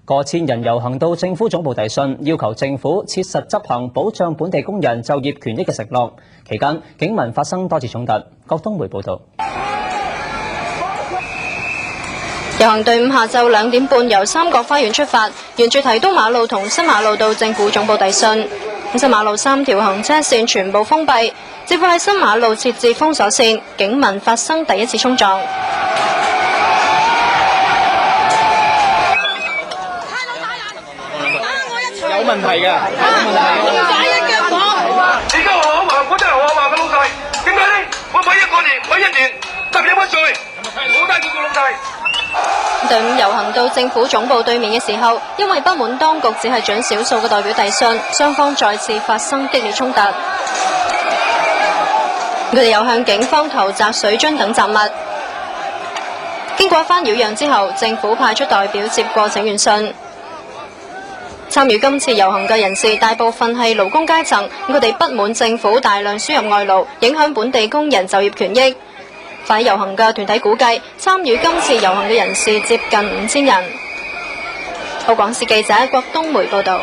過千人遊行到政府總部遞信，要求政府切實執行保障本地工人就業權益嘅承諾。期間，警民發生多次衝突。郭東梅報導。遊行隊伍下晝2點半由三角花園出發，沿住提督馬路同新馬路到政府總部遞信。新馬路3條行車線全部封閉，政府喺新馬路設置封鎖線，警民發生第一次衝撞。有問題嘅，點解一腳房？你家我話，我真係我話嘅老細，點解呢？我每一個年，每一年特別乜罪，好低估個老細。隊伍遊行到政府總部對面嘅時候，因為不滿當局只係准少數嘅代表遞信，雙方再次發生激烈衝突。佢哋又向警方投擲水樽等雜物。經過一番擾攘之後，政府派出代表接過請願信。參與今次遊行嘅人士大部分係勞工階層，佢哋不滿政府大量輸入外勞，影響本地工人就業權益。反遊行嘅團體估計，參與今次遊行嘅人士接近5000人。澳廣視記者郭東梅報導。